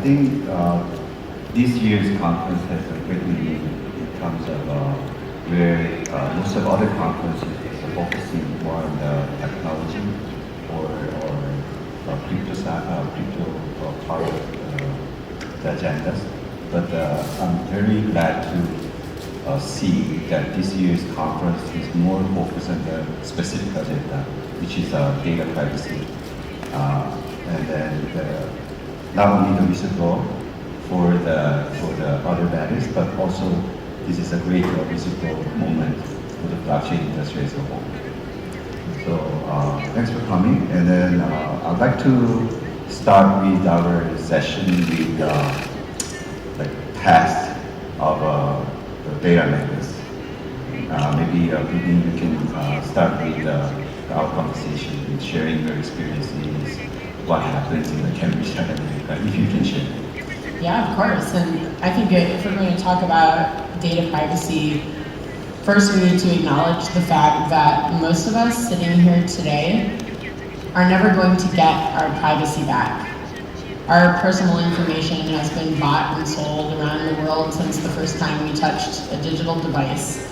think this year's conference has a great meaning in terms of where most of other conferences are focusing more on the technology or crypto part of the agendas. But I'm very glad to see that this year's conference is more focused on the specific agenda, which is data privacy. And then not only the whistleblower for the other matters, but also this is a great whistleblower moment for the blockchain industry as a whole. So thanks for coming. And then I'd like to start with our session with like past of the data makers. Maybe Brittany, you can start with our conversation with sharing your experiences, what happens in the Cambridge Analytica, if you can share. Yeah, of course. And I think if we're going to talk about data privacy, first we need to acknowledge the fact that most of us sitting here today are never going to get our privacy back. Our personal information has been bought and sold around the world since the first time we touched a digital device.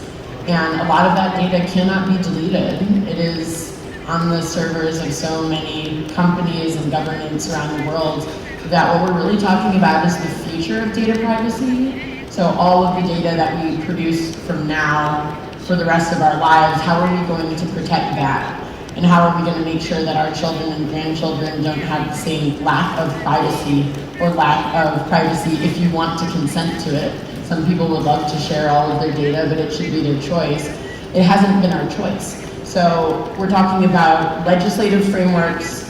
And a lot of that data cannot be deleted. It is on the servers of so many companies and governments around the world that what we're really talking about is the future of data privacy. So all of the data that we produce from now for the rest of our lives, how are we going to protect that? And how are we going to make sure that our children and grandchildren don't have the same lack of privacy or lack of privacy if you want to consent to it? Some people would love to share all of their data, but it should be their choice. It hasn't been our choice. So we're talking about legislative frameworks,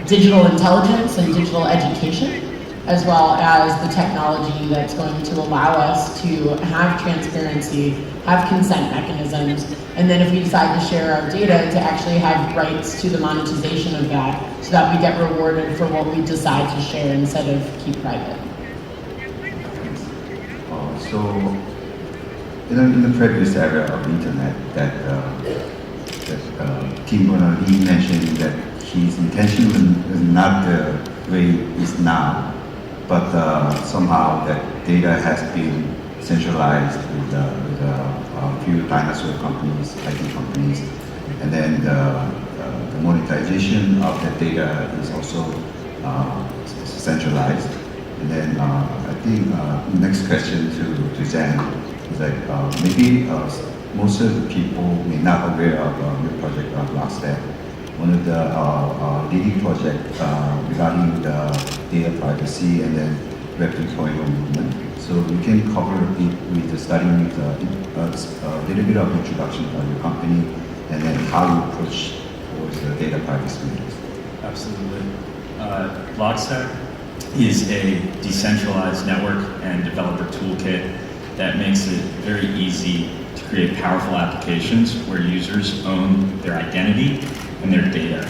digital intelligence and digital education, as well as the technology that's going to allow us to have transparency, have consent mechanisms, and then if we decide to share our data, to actually have rights to the monetization of that, so that we get rewarded for what we decide to share instead of keep private. So, in the previous era of internet, that Tim Berners-Lee mentioned that his intention was not the way it is now, but somehow that data has been centralized with a few dinosaur companies, IT companies, and then the monetization of that data is also centralized. And then I think next question to Zen is like maybe most of the people may not aware of your project BlockStack. One of the leading projects regarding the data privacy and then Web 3.0 movement. So we can cover it with starting with a little bit of introduction of your company and then how you approach towards the data privacy matters. Absolutely. BlockStack is a decentralized network and developer toolkit that makes it very easy to create powerful applications where users own their identity and their data.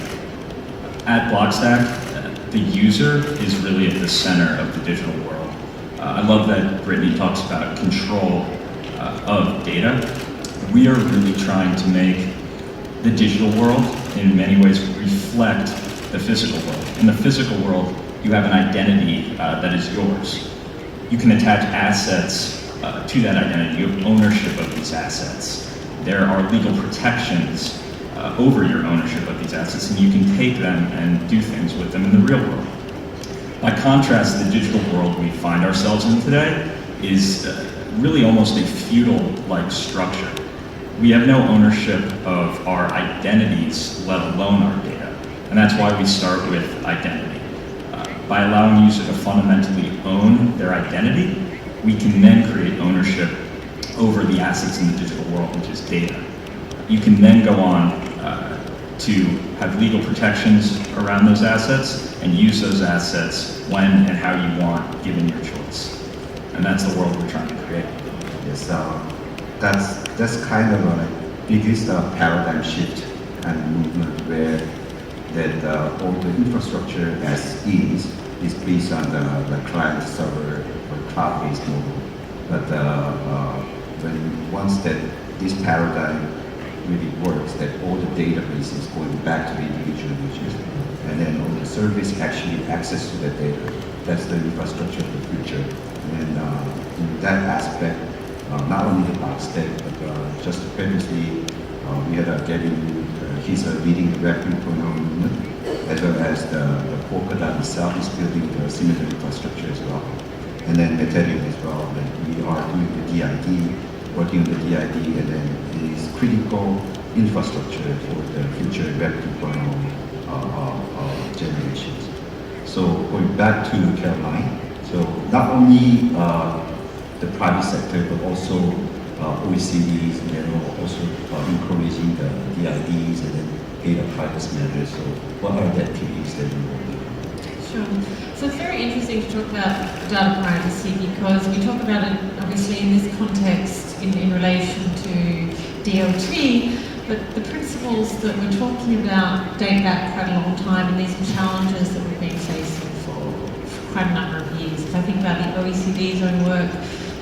At BlockStack, the user is really at the center of the digital world. I love that Brittany talks about control of data. We are really trying to make the digital world in many ways reflect the physical world. In the physical world, you have an identity that is yours. You can attach assets to that identity. You have ownership of these assets. There are legal protections over your ownership of these assets, and you can take them and do things with them in the real world. By contrast, the digital world we find ourselves in today is really almost a feudal-like structure. We have no ownership of our identities, let alone our data. And that's why we start with identity. By allowing users to fundamentally own their identity, we can then create ownership over the assets in the digital world, which is data. You can then go on to have legal protections around those assets and use those assets when and how you want, given your choice. And that's the world we're trying to create. Yes, that's kind of a biggest paradigm shift and movement where that all the infrastructure as is based on the client server or cloud-based model. But when once that this paradigm really works, that all the database is going back to the individual users, and then all the service actually access to the data. that's the infrastructure of the future. And in that aspect, not only the BlockStack, but just previously we had Gavin, he's leading the Web 3.0 movement, as well as the Polkadot itself is building the similar infrastructure as well. And then Metadium as well, that we are doing the DID, working on the DID, and then it is critical infrastructure for the future Web 2.0 generations. So going back to Caroline, so not only the private sector, but also OECDs, and then also encouraging the DIDs and then data privacy measures. So what are the activities that you will do? Sure. So it's very interesting to talk about data privacy because we talk about it obviously in this context in relation to DLT, but the principles that we're talking about date back quite a long time, and these are challenges that we've been facing for quite a number of years. If I think about the OECD's own work,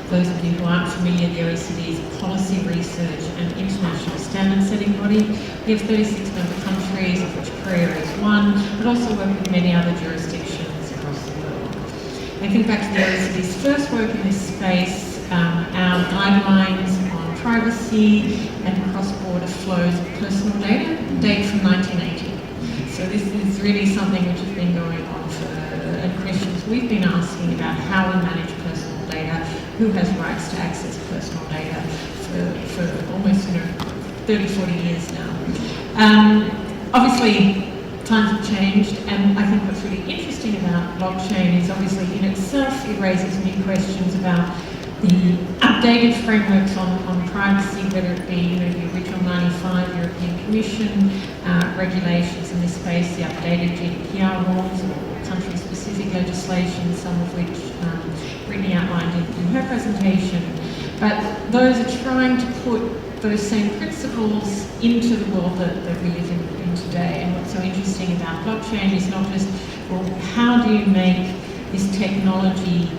those of you who aren't familiar, the OECD's policy research and international standard setting body. We have 36 member countries, of which Korea is one, but also work with many other jurisdictions across the world. I think back to the OECD's first work in this space, our guidelines on privacy and cross-border flows of personal data date from 1980. So this is really something which has been going on for, and questions we've been asking about how we manage personal data, who has rights to access personal data for almost 30, 40 years now. Obviously, times have changed, and I think what's really interesting about blockchain is obviously in itself it raises new questions about the updated frameworks on privacy, whether it be the original 95 European Commission regulations in this space, the updated GDPR rules, or country-specific legislation, some of which Brittany outlined in her presentation. But those are trying to put those same principles into the world that we live in today. And what's so interesting about blockchain is not just, well, how do you make this technology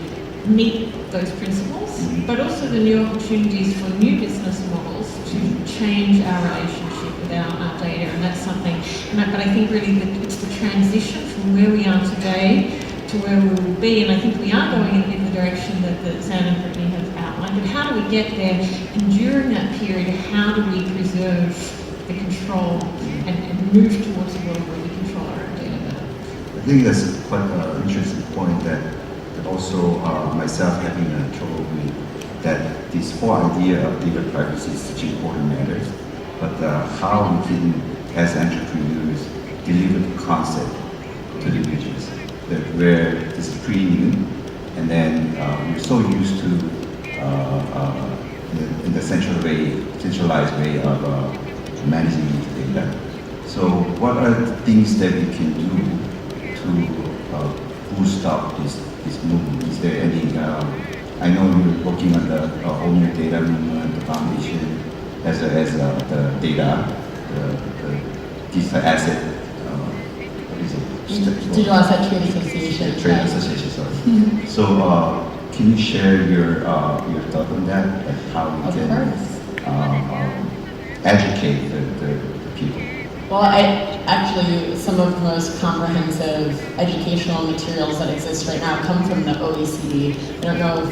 meet those principles, but also the new opportunities for new business models to change our relationship with our data. And that's something, but I think really it's the transition from where we are today to where we will be, and I think we are going in the direction that Zan and Brittany have outlined. But how do we get there? And during that period, how do we preserve the control and move towards a world where we control our own data better? I think that's quite an interesting point that also myself having trouble with, that this whole idea of data privacy is such important matters, but how we can, as entrepreneurs, deliver the concept to the users. That where it's pretty new, and then we're so used to in the centralized way of managing these data. So what are the things that we can do to boost up this movement? Is there any? I know you're working on the Own Your Data movement, the foundation, as the data, the digital asset. Digital Asset Trade Association. Trade Association, sorry. So, can you share your thought on that, like how we can educate the people? Well, some of the most comprehensive educational materials that exist right now come from the OECD. I don't know if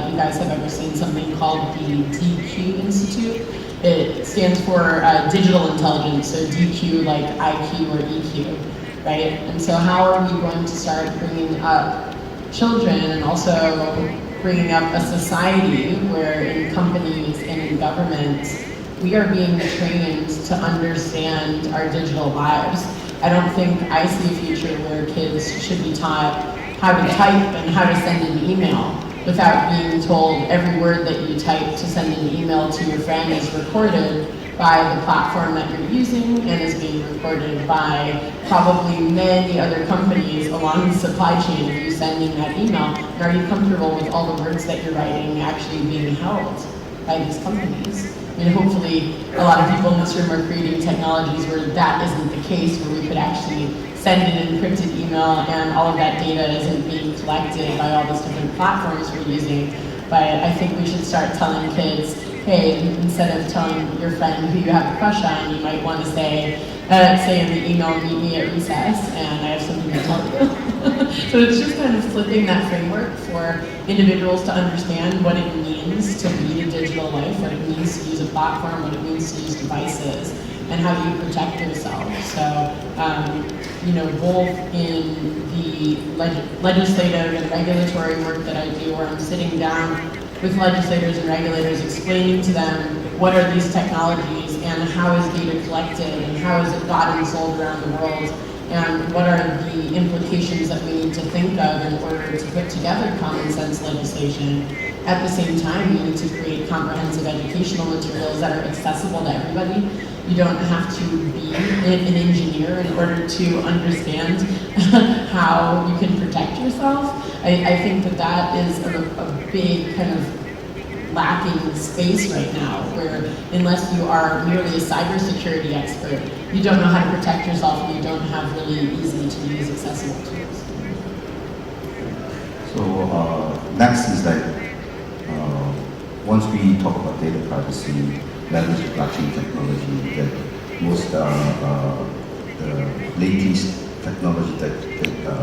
you guys have ever seen something called the DQ Institute. It stands for Digital Intelligence, so DQ like IQ or EQ. Right? And so how are we going to start bringing up children and also bringing up a society where in companies and in governments, we are being trained to understand our digital lives. I don't think I see a future where kids should be taught how to type and how to send an email without being told every word that you type to send an email to your friend is recorded by the platform that you're using and is being recorded by probably many other companies along the supply chain of you sending that email. And are you comfortable with all the words that you're writing actually being held by these companies? I mean, hopefully a lot of people in this room are creating technologies where that isn't the case, where we could actually send an encrypted email and all of that data isn't being collected by all these different platforms we're using. But I think we should start telling kids, hey, instead of telling your friend who you have a crush on, you might want to say, say in the email, meet me at recess, and I have something to tell you. So it's just kind of flipping that framework for individuals to understand what it means to lead a digital life, what it means to use a platform, what it means to use devices, and how you protect yourself. So, both in the legislative and regulatory work that I do, where I'm sitting down with legislators and regulators explaining to them what are these technologies and how is data collected and how is it bought and sold around the world, and what are the implications that we need to think of in order to put together common sense legislation. At the same time, we need to create comprehensive educational materials that are accessible to everybody. You don't have to be an engineer in order to understand how you can protect yourself. I think that is a big kind of lacking space right now, where unless you are merely a cybersecurity expert, you don't know how to protect yourself and you don't have really easy to use accessible tools. So next is once we talk about data privacy, leverage blockchain technology, that most the latest technology that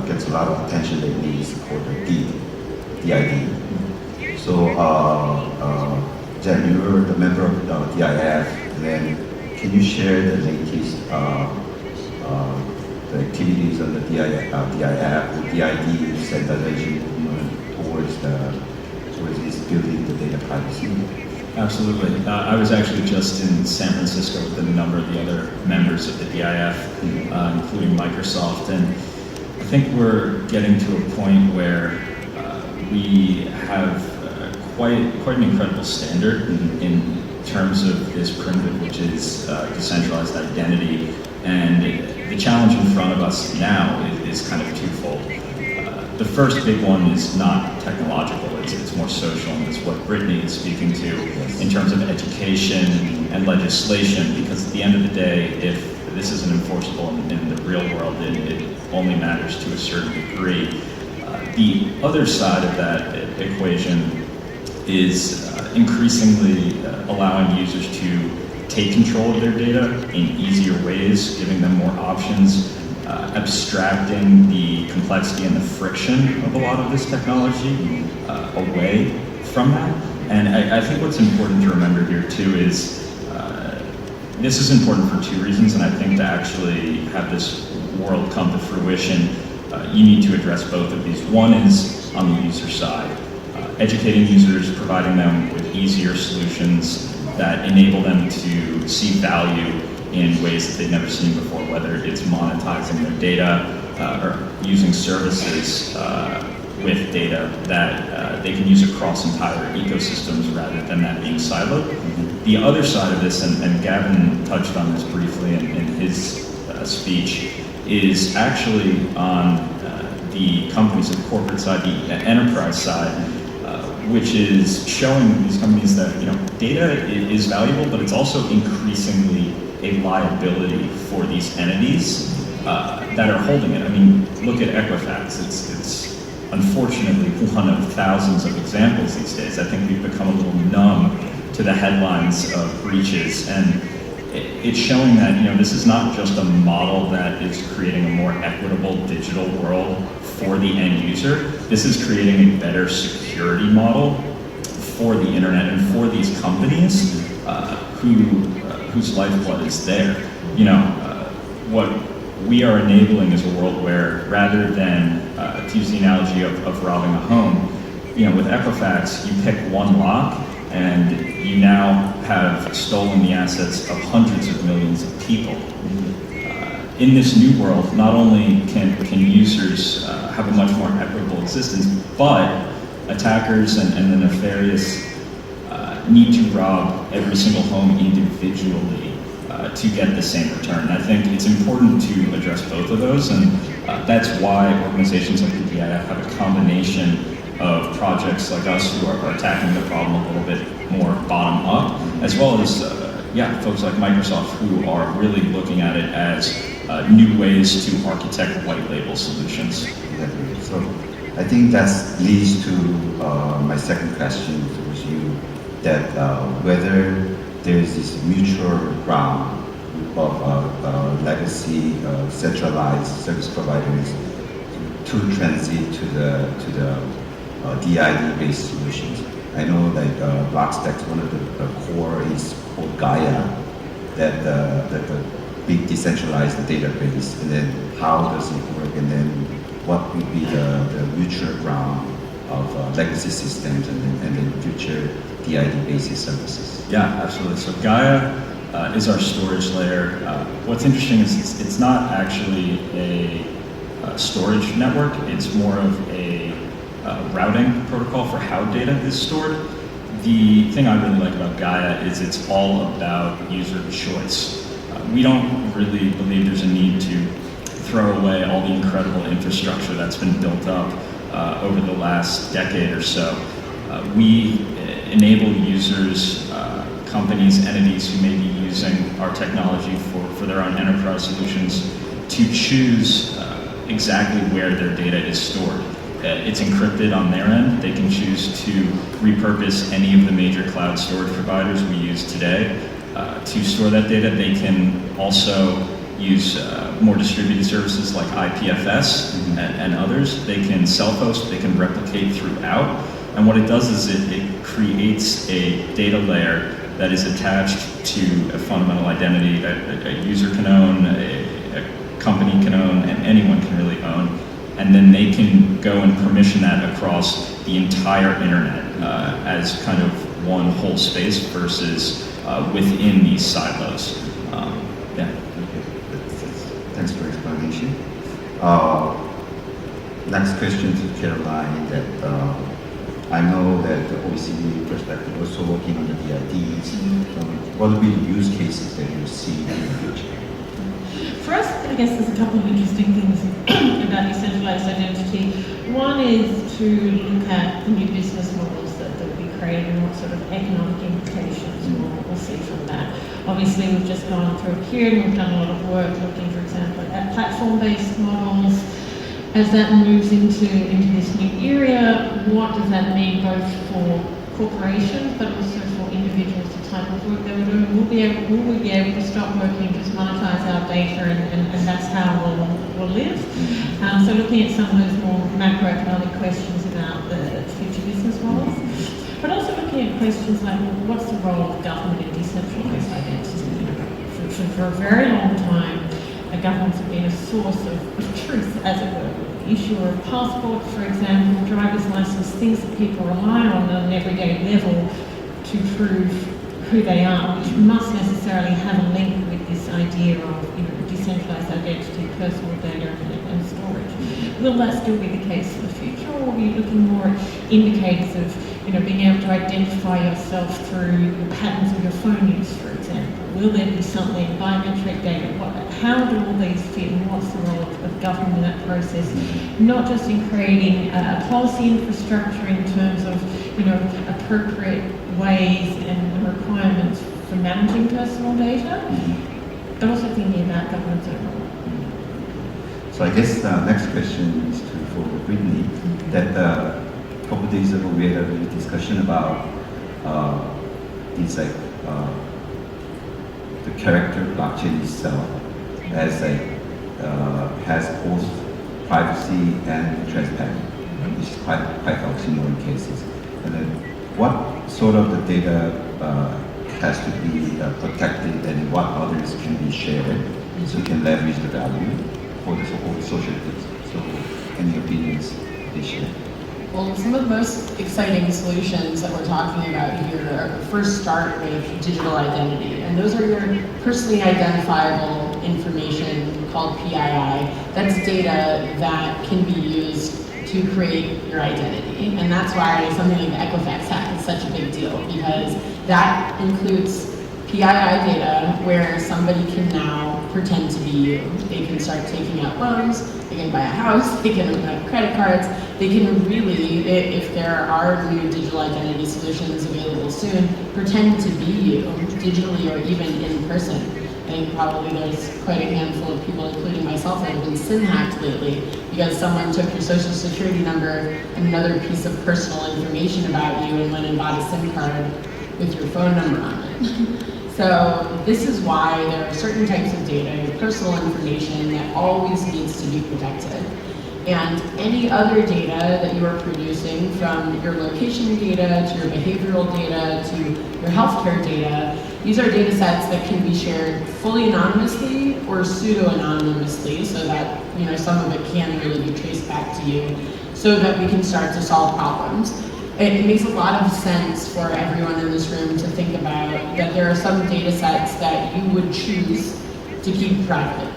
gets a lot of attention lately is called the DID. So Jen, you're the member of DIF, then can you share the latest the activities on the DIF or DID standardization movement towards this building the data privacy? Absolutely. I was actually just in San Francisco with a number of the other members of the DIF, including Microsoft, and I think we're getting to a point where we have quite an incredible standard in terms of this primitive, which is decentralized identity. And the challenge in front of us now is kind of twofold. The first big one is not technological, it's more social, and it's what Brittany is speaking to in terms of education and legislation, because at the end of the day, if this isn't enforceable in the real world, it only matters to a certain degree. The other side of that equation is increasingly allowing users to take control of their data in easier ways, giving them more options, abstracting the complexity and the friction of a lot of this technology away from that. And I think what's important to remember here too is this is important for two reasons, and I think to actually have this world come to fruition, you need to address both of these. One is on the user side, educating users, providing them with easier solutions that enable them to see value in ways that they've never seen before, whether it's monetizing their data or using services with data that they can use across entire ecosystems rather than that being siloed. The other side of this, and Gavin touched on this briefly in his speech, is actually on the companies, the corporate side, the enterprise side, which is showing these companies that data is valuable, but it's also increasingly a liability for these entities that are holding it. I mean, look at Equifax. It's unfortunately one of thousands of examples these days. I think we've become a little numb to the headlines of breaches, and it's showing that this is not just a model that is creating a more equitable digital world for the end user. This is creating a better security model for the internet and for these companies whose lifeblood is there. What we are enabling is a world where, rather than to use the analogy of robbing a home, with Equifax, you pick one lock and you now have stolen the assets of hundreds of millions of people. In this new world, not only can users have a much more equitable existence, but attackers and the nefarious need to rob every single home individually to get the same return. I think it's important to address both of those, and that's why organizations like the DIF have a combination of projects like us who are attacking the problem a little bit more bottom up, as well as folks like Microsoft who are really looking at it as new ways to architect white label solutions. Exactly. So I think that leads to my second question towards you, that whether there's this mutual ground of legacy centralized service providers to transit to the DID-based solutions. I know like BlockStack, one of the core is called Gaia, that the big decentralized database, and then how does it work, and then what would be the neutral ground of legacy systems and then future DID-based services. Yeah, absolutely. So Gaia is our storage layer. What's interesting is it's not actually a storage network. It's more of a routing protocol for how data is stored. The thing I really like about Gaia is it's all about user choice. We don't really believe there's a need to throw away all the incredible infrastructure that's been built up over the last decade or so. We enable users, companies, entities who may be using our technology for their own enterprise solutions to choose exactly where their data is stored. It's encrypted on their end. They can choose to repurpose any of the major cloud storage providers we use today to store that data. They can also use more distributed services like IPFS and others. They can self-host, they can replicate throughout. And what it does is it creates a data layer that is attached to a fundamental identity that a user can own, a company can own, and anyone can really own. And then they can go and permission that across the entire internet as kind of one whole space versus within these silos. Yeah. Thanks for explanation. Next question to Caroline. That I know that the OECD perspective also working on the DIDs. What would be the use cases that you see in the future? For us, I guess there's a couple of interesting things about decentralized identity. One is to look at the new business models that we create and what sort of economic implications we'll see from that. Obviously, we've just gone through a period and we've done a lot of work looking, for example, at platform-based models. As that moves into this new area, what does that mean both for corporations but also for individuals, the type of work they were doing? Will we be able to stop working and just monetize our data and that's how we'll live? So looking at some of those more macroeconomic questions about the future business models, but also looking at questions like, well, what's the role of government in decentralized identity? For a very long time, governments have been a source of truth, as it were. The issuer of passport, for example, driver's license, things that people rely on an everyday level to prove who they are, which must necessarily have a link with this idea of decentralized identity, personal data, and storage. Will that still be the case for the future, or are we looking more at indicators of being able to identify yourself through the patterns of your phone use, for example? Will there be something, biometric data? How do all these fit, and what's the role of government in that process? Not just in creating a policy infrastructure in terms of appropriate ways and requirements for managing personal data, but also thinking about government's own role. So I guess the next question is for Brittany. That a couple of days ago we had a discussion about things like the character blockchain itself as has both privacy and transparency, which is quite oxymoron cases. And then what sort of the data has to be protected and what others can be shared so you can leverage the value for the so-called social goods. So any opinions they share? Well, some of the most exciting solutions that we're talking about here first start with digital identity, and those are your personally identifiable information called PII. That's data that can be used to create your identity, and that's why something like the Equifax hack is such a big deal, because that includes PII data where somebody can now pretend to be you. They can start taking out loans, they can buy a house, they can open up credit cards, they can really, if there are new digital identity solutions available soon, pretend to be you, digitally or even in person. I think probably there's quite a handful of people, including myself, that have been SIM hacked lately because someone took your social security number and another piece of personal information about you and went and bought a SIM card with your phone number on it. So this is why there are certain types of data, your personal information, that always needs to be protected. And any other data that you are producing, from your location data to your behavioral data to your healthcare data, these are data sets that can be shared fully anonymously or pseudo-anonymously, so that some of it can really be traced back to you, so that we can start to solve problems. It makes a lot of sense for everyone in this room to think about that there are some data sets that you would choose to keep private.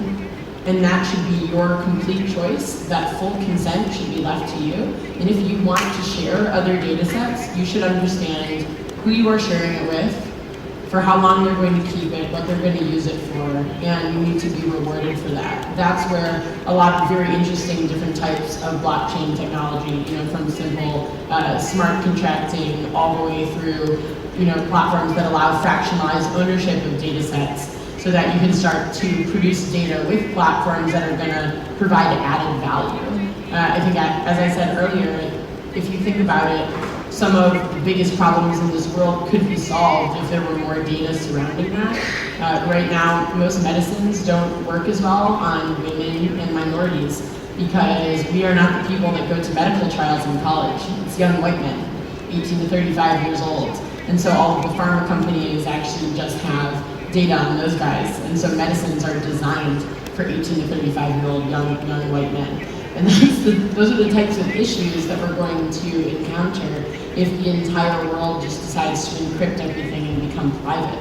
And that should be your complete choice. That full consent should be left to you. And if you want to share other data sets, you should understand who you are sharing it with, for how long they're going to keep it, what they're going to use it for, and you need to be rewarded for that. That's where a lot of very interesting different types of blockchain technology, from simple smart contracting all the way through, platforms that allow fractionalized ownership of data sets, so that you can start to produce data with platforms that are going to provide added value. I think, as I said earlier, if you think about it, some of the biggest problems in this world could be solved if there were more data surrounding that. Right now, most medicines don't work as well on women and minorities because we are not the people that go to medical trials in college. It's young white men, 18 to 35 years old. And so all of the pharma companies actually just have data on those guys. And so medicines are designed for 18 to 35-year-old young white men. And those are the types of issues that we're going to encounter if the entire world just decides to encrypt everything and become private.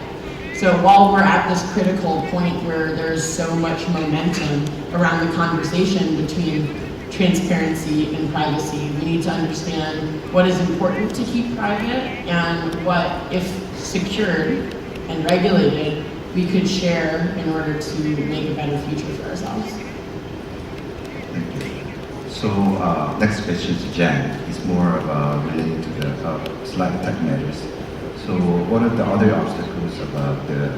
So while we're at this critical point where there's so much momentum around the conversation between transparency and privacy, we need to understand what is important to keep private and what, if secured and regulated, we could share in order to make a better future for ourselves. So next question to Jen is more related to the slightly tech matters. So one of the other obstacles about the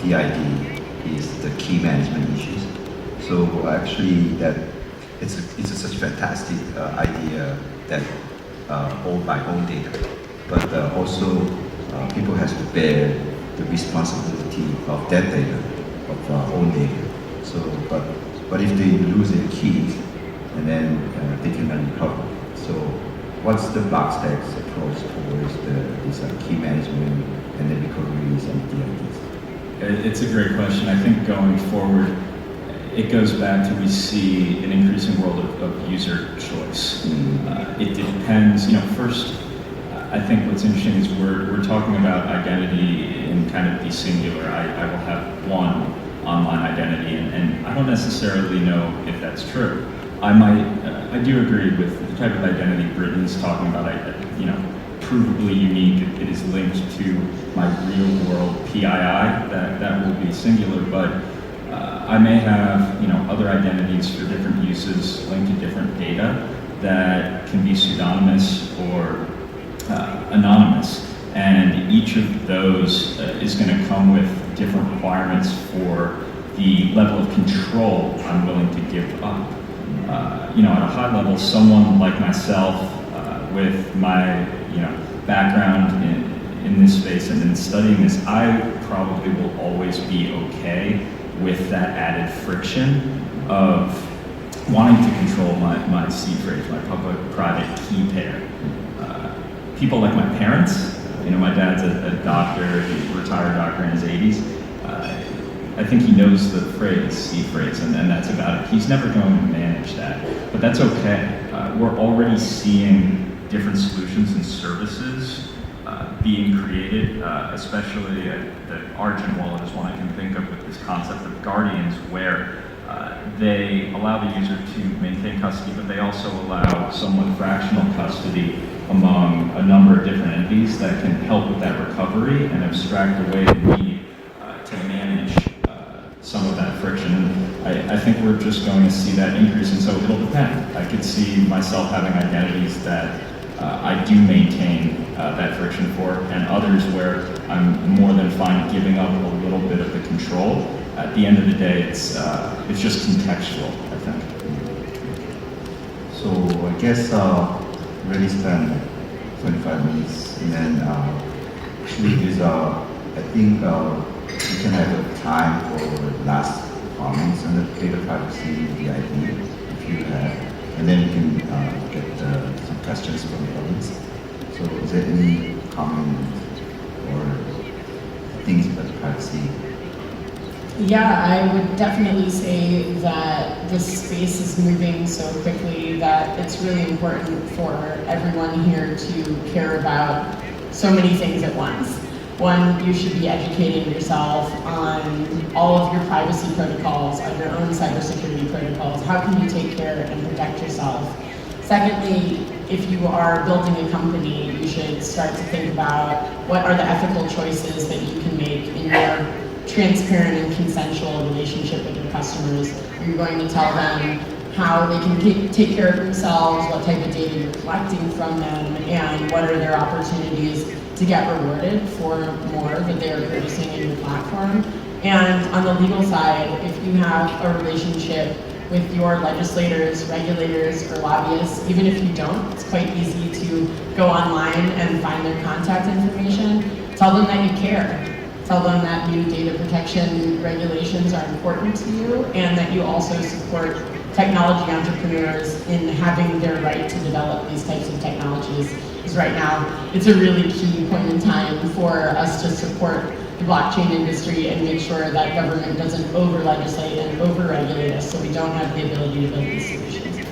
DID is the key management issues. So actually that it's such a fantastic idea that own by own data, but also people has to bear the responsibility of that data, of own data. So but if they lose their keys, and then they cannot recover. So what's the BlockStack's approach towards this key management and the recoveries and DIDs? It's a great question. I think going forward, it goes back to we see an increasing world of user choice. It depends, first, I think what's interesting is we're talking about identity in kind of the singular. I will have one online identity, and I don't necessarily know if that's true. I do agree with the type of identity Brittany's talking about, provably unique. It is linked to my real world PII, that will be singular, but I may have, other identities for different uses linked to different data that can be pseudonymous or anonymous. And each of those is going to come with different requirements for the level of control I'm willing to give up. At a high level, someone like myself, with my, background in this space and in studying this, I probably will always be okay with that added friction of wanting to control my seed phrase, my public-private key pair. People like my parents, my dad's a doctor, he's a retired doctor in his 80s. I think he knows the phrase, seed phrase, and that's about it. He's never going to manage that, but that's okay. We're already seeing different solutions and services being created, especially the Argent wallet is one I can think of with this concept of guardians, where they allow the user to maintain custody, but they also allow somewhat fractional custody among a number of different entities that can help with that recovery and abstract away the need to manage some of that friction. And I think we're just going to see that increase, and so it'll depend. I could see myself having identities that I do maintain that friction for, and others where I'm more than fine giving up a little bit of the control. At the end of the day, it's just contextual, I think. So I guess already spent 25 minutes, and then actually there's I think we can have a time for last comments on the data privacy DID if you have, and then we can get some questions from the audience. So is there any comment or things about privacy? Yeah, I would definitely say that this space is moving so quickly that it's really important for everyone here to care about so many things at once. One, you should be educating yourself on all of your privacy protocols, on your own cybersecurity protocols. How can you take care and protect yourself? Secondly, if you are building a company, you should start to think about what are the ethical choices that you can make in your transparent and consensual relationship with your customers. Are you going to tell them how they can take care of themselves, what type of data you're collecting from them, and what are their opportunities to get rewarded for more that they are producing in your platform? And on the legal side, if you have a relationship with your legislators, regulators, or lobbyists, even if you don't, it's quite easy to go online and find their contact information. Tell them that you care. Tell them that new data protection regulations are important to you and that you also support technology entrepreneurs in having their right to develop these types of technologies. Because right now, it's a really key point in time for us to support the blockchain industry and make sure that government doesn't over-legislate and over-regulate us so we don't have the ability to build these solutions.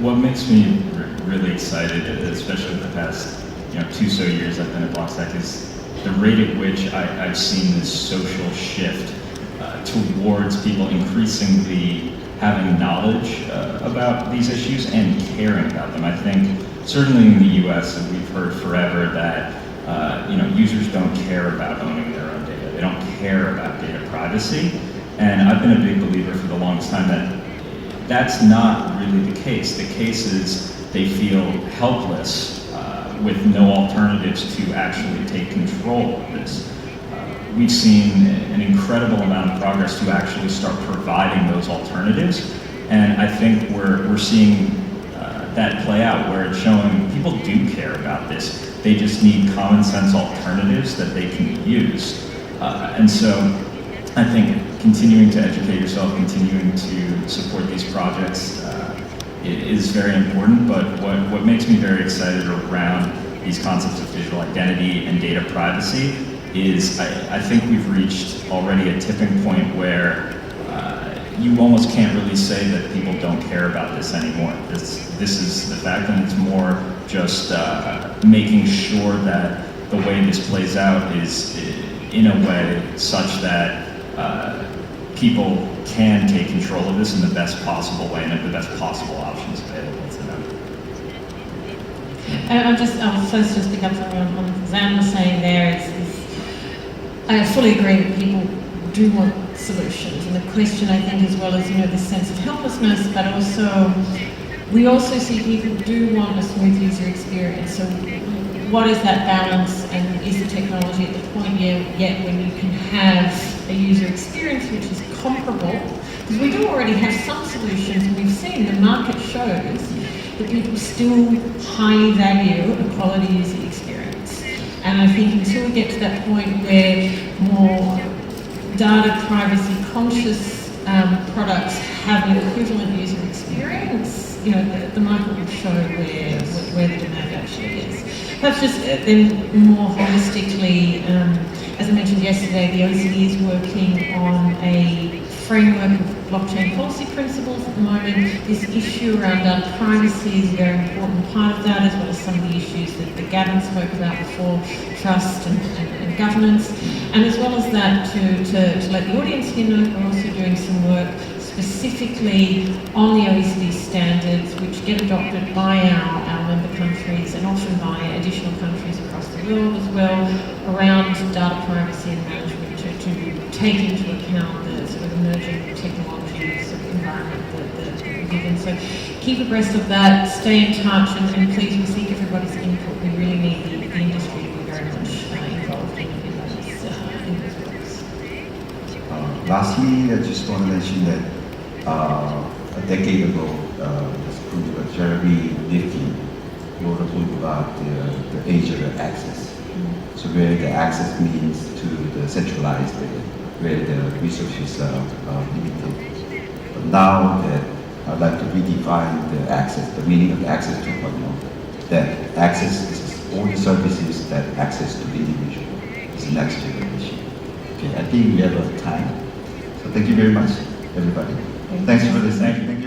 What makes me really excited, especially the past 2 so years I've been at BlockStack, is the rate at which I've seen this social shift towards people increasingly having knowledge about these issues and caring about them. I think certainly in the US, we've heard forever that users don't care about owning their own data. They don't care about data privacy. And I've been a big believer for the longest time that that's not really the case. The case is they feel helpless with no alternatives to actually take control of this. We've seen an incredible amount of progress to actually start providing those alternatives, and I think we're seeing that play out where it's showing people do care about this. They just need common sense alternatives that they can use. And so I think continuing to educate yourself, continuing to support these projects is very important, but what makes me very excited around these concepts of digital identity and data privacy is I think we've reached already a tipping point where you almost can't really say that people don't care about this anymore. This is the fact, and it's more just making sure that the way this plays out is in a way such that people can take control of this in the best possible way and have the best possible options available to them. I'll first just pick up something on Zan was saying there. I fully agree that people do want solutions, and the question I think as well is this sense of helplessness, but also we also see people do want a smooth user experience. So what is that balance, and is the technology at the point yet when you can have a user experience which is comparable? Because we do already have some solutions, and we've seen the market shows that people still highly value a quality user experience. And I think until we get to that point where more data privacy conscious products have an equivalent user experience, the market will show where the demand actually is. Perhaps just then more holistically, as I mentioned yesterday, the OECD is working on a framework of blockchain policy principles at the moment. This issue around data privacy is a very important part of that, as well as some of the issues that Gavin spoke about before, trust and governance. And as well as that, to let the audience here know, we're also doing some work specifically on the OECD standards, which get adopted by our member countries and often by additional countries across the world as well, around data privacy and management to take into account the sort of emerging technology sort of environment that we live in. So keep abreast of that, stay in touch, and please, we seek everybody's input. We really need the industry to be very much involved in those works. Lastly, I just want to mention that a decade ago, Jeremy D.Fine wrote a book about the age of access. So where the access means to the centralized, where the resources are limited. But now that I'd like to redefine the access, the meaning of access 2.0, that access is all the services that access to the individual is the next generation. Okay, I think we have a time. So thank you very much, everybody. Thanks for listening. Thank you.